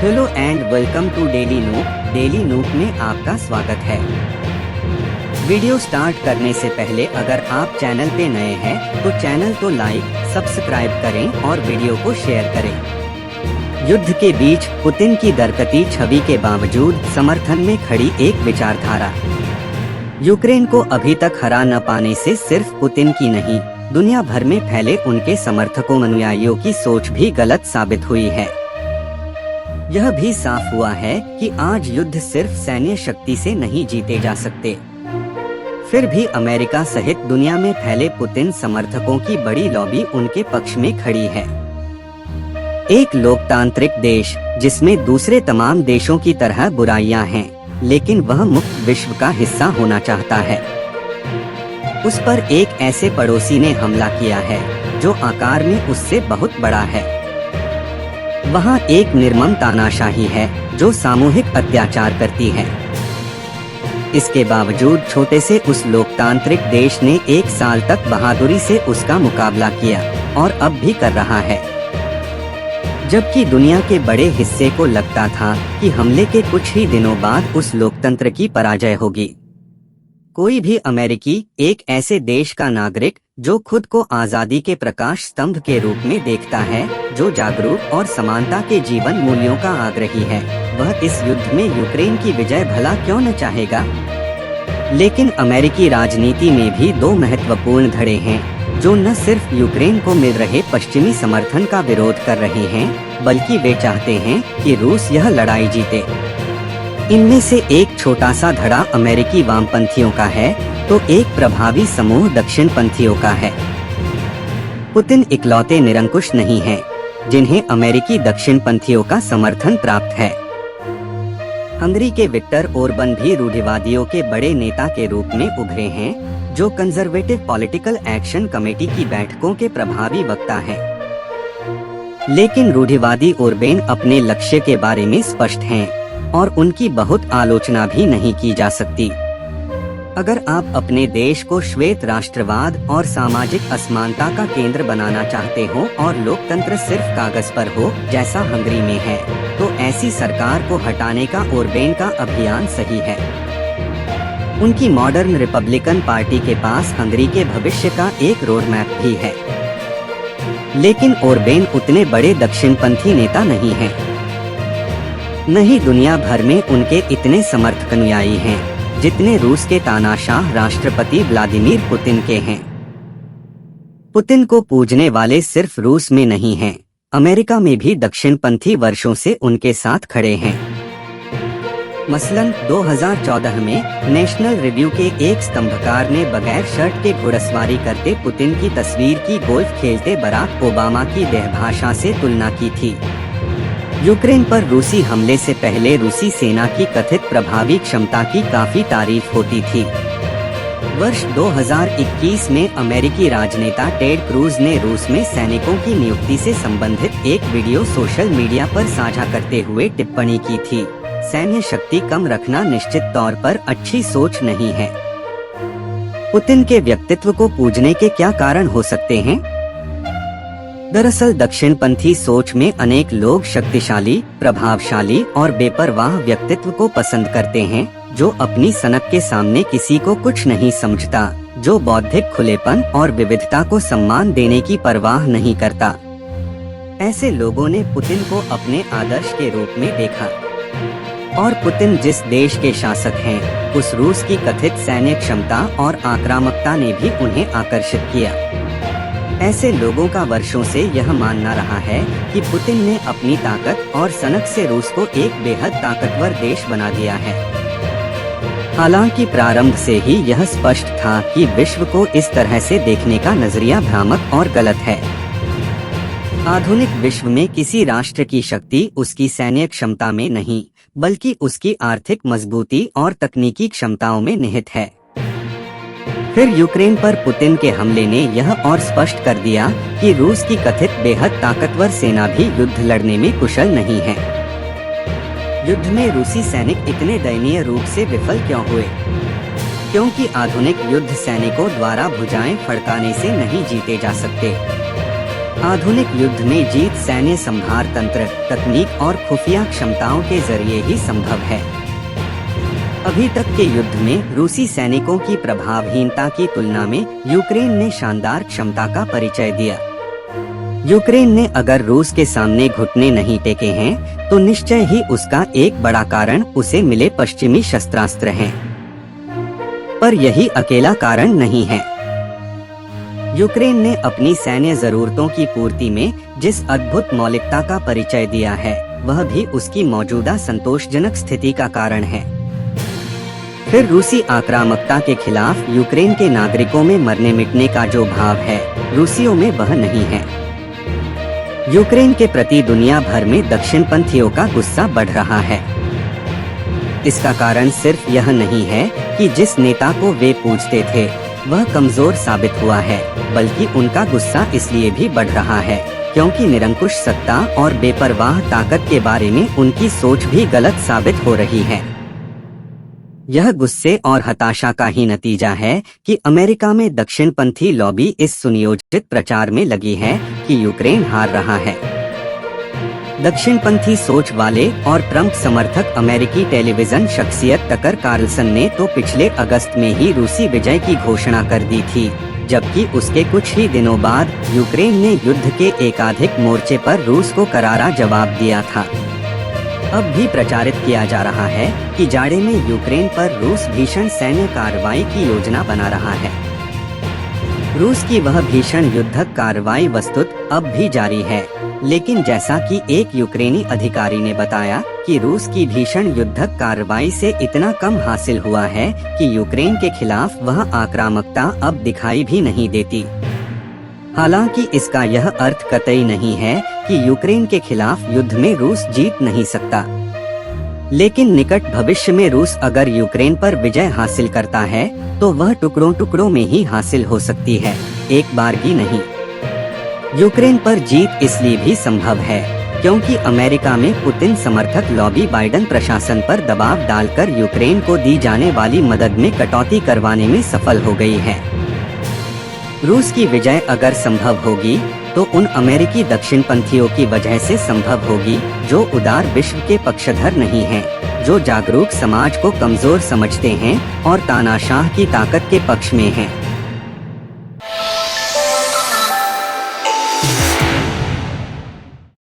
Hello and welcome to Daily Nook. Daily Nook में आपका स्वागत है। वीडियो स्टार्ट करने से पहले अगर आप चैनल पे नए हैं तो चैनल को लाइक सब्सक्राइब करें और वीडियो को शेयर करें। युद्ध के बीच पुतिन की दरकती छवि के बावजूद समर्थन में खड़ी एक विचारधारा। यूक्रेन को अभी तक हरा न पाने से सिर्फ पुतिन की नहीं, दुनिया भर में फैले उनके समर्थकों अनुयायियों की सोच भी गलत साबित हुई है। यह भी साफ हुआ है कि आज युद्ध सिर्फ सैन्य शक्ति से नहीं जीते जा सकते। फिर भी अमेरिका सहित दुनिया में फैले पुतिन समर्थकों की बड़ी लॉबी उनके पक्ष में खड़ी है। एक लोकतांत्रिक देश जिसमें दूसरे तमाम देशों की तरह बुराइयां हैं, लेकिन वह मुक्त विश्व का हिस्सा होना चाहता है। उस पर एक ऐसे पड़ोसी ने हमला किया है जो आकार में उससे बहुत बड़ा है। वहाँ एक निर्मम तानाशाही है जो सामूहिक अत्याचार करती है। इसके बावजूद छोटे से उस लोकतांत्रिक देश ने 1 साल तक बहादुरी से उसका मुकाबला किया और अब भी कर रहा है। जबकि दुनिया के बड़े हिस्से को लगता था कि हमले के कुछ ही दिनों बाद उस लोकतंत्र की पराजय होगी। कोई भी अमेरिकी एक ऐसे देश का नागरिक जो खुद को आजादी के प्रकाश स्तंभ के रूप में देखता है, जो जागरूक और समानता के जीवन मूल्यों का आग्रही है, वह इस युद्ध में यूक्रेन की विजय भला क्यों न चाहेगा। लेकिन अमेरिकी राजनीति में भी 2 महत्वपूर्ण धड़े हैं जो न सिर्फ यूक्रेन को मिल रहे पश्चिमी समर्थन का विरोध कर रहे हैं, बल्कि वे चाहते हैं कि रूस यह लड़ाई जीते। इनमें से एक छोटा सा धड़ा अमेरिकी वामपंथियों का है तो एक प्रभावी समूह दक्षिणपंथियों का है। पुतिन इकलौते निरंकुश नहीं हैं, जिन्हें अमेरिकी दक्षिणपंथियों का समर्थन प्राप्त है। हंगरी के विक्टर ओरबन भी रूढ़िवादियों के बड़े नेता के रूप में उभरे हैं, जो कंजर्वेटिव पॉलिटिकल एक्शन कमेटी की बैठकों के प्रभावी वक्ता हैं। लेकिन रूढ़िवादी ओरबेन अपने लक्ष्य के बारे में स्पष्ट हैं और उनकी बहुत आलोचना भी नहीं की जा सकती। अगर आप अपने देश को श्वेत राष्ट्रवाद और सामाजिक असमानता का केंद्र बनाना चाहते हो और लोकतंत्र सिर्फ कागज पर हो जैसा हंगरी में है, तो ऐसी सरकार को हटाने का ओरबेन का अभियान सही है। उनकी मॉडर्न रिपब्लिकन पार्टी के पास हंगरी के भविष्य का एक रोड मैप भी है। लेकिन ओरबेन उतने बड़े दक्षिणपंथी नेता नहीं हैं। नहीं दुनिया भर में उनके इतने समर्थक अनुयायी हैं जितने रूस के तानाशाह राष्ट्रपति व्लादिमीर पुतिन के हैं। पुतिन को पूजने वाले सिर्फ रूस में नहीं हैं, अमेरिका में भी दक्षिणपंथी वर्षों से उनके साथ खड़े हैं। मसलन 2014 में नेशनल रिव्यू के एक स्तंभकार ने बगैर शर्ट के घुड़सवारी करते पुतिन की तस्वीर की गोल्फ खेलते बराक ओबामा की देहभाषा से तुलना की थी। यूक्रेन पर रूसी हमले से पहले रूसी सेना की कथित प्रभावी क्षमता की काफी तारीफ होती थी। वर्ष 2021 में अमेरिकी राजनेता टेड क्रूज ने रूस में सैनिकों की नियुक्ति से संबंधित एक वीडियो सोशल मीडिया पर साझा करते हुए टिप्पणी की थी, सैन्य शक्ति कम रखना निश्चित तौर पर अच्छी सोच नहीं है। पुतिन के व्यक्तित्व को पूजने के क्या कारण हो सकते हैं? दरअसल दक्षिणपंथी सोच में अनेक लोग शक्तिशाली, प्रभावशाली और बेपरवाह व्यक्तित्व को पसंद करते हैं, जो अपनी सनक के सामने किसी को कुछ नहीं समझता, जो बौद्धिक खुलेपन और विविधता को सम्मान देने की परवाह नहीं करता। ऐसे लोगों ने पुतिन को अपने आदर्श के रूप में देखा और पुतिन जिस देश के शासक हैं, उस रूस की कथित सैन्य क्षमता और आक्रामकता ने भी उन्हें आकर्षित किया। ऐसे लोगों का वर्षों से यह मानना रहा है कि पुतिन ने अपनी ताकत और सनक से रूस को एक बेहद ताकतवर देश बना दिया है। हालांकि प्रारंभ से ही यह स्पष्ट था कि विश्व को इस तरह से देखने का नजरिया भ्रामक और गलत है। आधुनिक विश्व में किसी राष्ट्र की शक्ति उसकी सैन्य क्षमता में नहीं, बल्कि उसकी आर्थिक मजबूती और तकनीकी क्षमताओं में निहित है। फिर यूक्रेन पर पुतिन के हमले ने यह और स्पष्ट कर दिया कि रूस की कथित बेहद ताकतवर सेना भी युद्ध लड़ने में कुशल नहीं है। युद्ध में रूसी सैनिक इतने दयनीय रूप से विफल क्यों हुए? क्योंकि आधुनिक युद्ध सैनिकों द्वारा भुजाएं फड़काने से नहीं जीते जा सकते। आधुनिक युद्ध में जीत सैन्य संभार तंत्र, तकनीक और खुफिया क्षमताओं के जरिए ही संभव है। अभी तक के युद्ध में रूसी सैनिकों की प्रभावहीनता की तुलना में यूक्रेन ने शानदार क्षमता का परिचय दिया। यूक्रेन ने अगर रूस के सामने घुटने नहीं टेके हैं, तो निश्चय ही उसका एक बड़ा कारण उसे मिले पश्चिमी शस्त्रास्त्र हैं। पर यही अकेला कारण नहीं है। यूक्रेन ने अपनी सैन्य जरूरतों की पूर्ति में जिस अद्भुत मौलिकता का परिचय दिया है, वह भी उसकी मौजूदा संतोषजनक स्थिति का कारण है। फिर रूसी आक्रामकता के खिलाफ यूक्रेन के नागरिकों में मरने मिटने का जो भाव है, रूसियों में वह नहीं है। यूक्रेन के प्रति दुनिया भर में दक्षिणपंथियों का गुस्सा बढ़ रहा है। इसका कारण सिर्फ यह नहीं है कि जिस नेता को वे पूजते थे वह कमजोर साबित हुआ है, बल्कि उनका गुस्सा इसलिए भी बढ़ रहा है क्योंकि निरंकुश सत्ता और बेपरवाह ताकत के बारे में उनकी सोच भी गलत साबित हो रही है। यह गुस्से और हताशा का ही नतीजा है कि अमेरिका में दक्षिणपंथी लॉबी इस सुनियोजित प्रचार में लगी है कि यूक्रेन हार रहा है। दक्षिणपंथी सोच वाले और ट्रंप समर्थक अमेरिकी टेलीविजन शख्सियत टकर कार्लसन ने तो पिछले अगस्त में ही रूसी विजय की घोषणा कर दी थी, जबकि उसके कुछ ही दिनों बाद यूक्रेन ने युद्ध के एकाधिक मोर्चे पर रूस को करारा जवाब दिया था। अब भी प्रचारित किया जा रहा है कि जाड़े में यूक्रेन पर रूस भीषण सैन्य कार्रवाई की योजना बना रहा है। रूस की वह भीषण युद्धक कार्रवाई वस्तुत अब भी जारी है, लेकिन जैसा कि एक यूक्रेनी अधिकारी ने बताया कि रूस की भीषण युद्धक कार्रवाई से इतना कम हासिल हुआ है कि यूक्रेन के खिलाफ वह आक्रामकता अब दिखाई भी नहीं देती। हालांकि इसका यह अर्थ कतई नहीं है कि यूक्रेन के खिलाफ युद्ध में रूस जीत नहीं सकता, लेकिन निकट भविष्य में रूस अगर यूक्रेन पर विजय हासिल करता है तो वह टुकड़ों टुकड़ों में ही हासिल हो सकती है, एक बार भी नहीं। यूक्रेन पर जीत इसलिए भी संभव है क्योंकि अमेरिका में पुतिन समर्थक लॉबी बाइडेन प्रशासन पर दबाव डालकर यूक्रेन को दी जाने वाली मदद में कटौती करवाने में सफल हो गई है। रूस की विजय अगर संभव होगी तो उन अमेरिकी दक्षिणपंथियों की वजह से संभव होगी जो उदार विश्व के पक्षधर नहीं हैं, जो जागरूक समाज को कमजोर समझते हैं और तानाशाह की ताकत के पक्ष में हैं।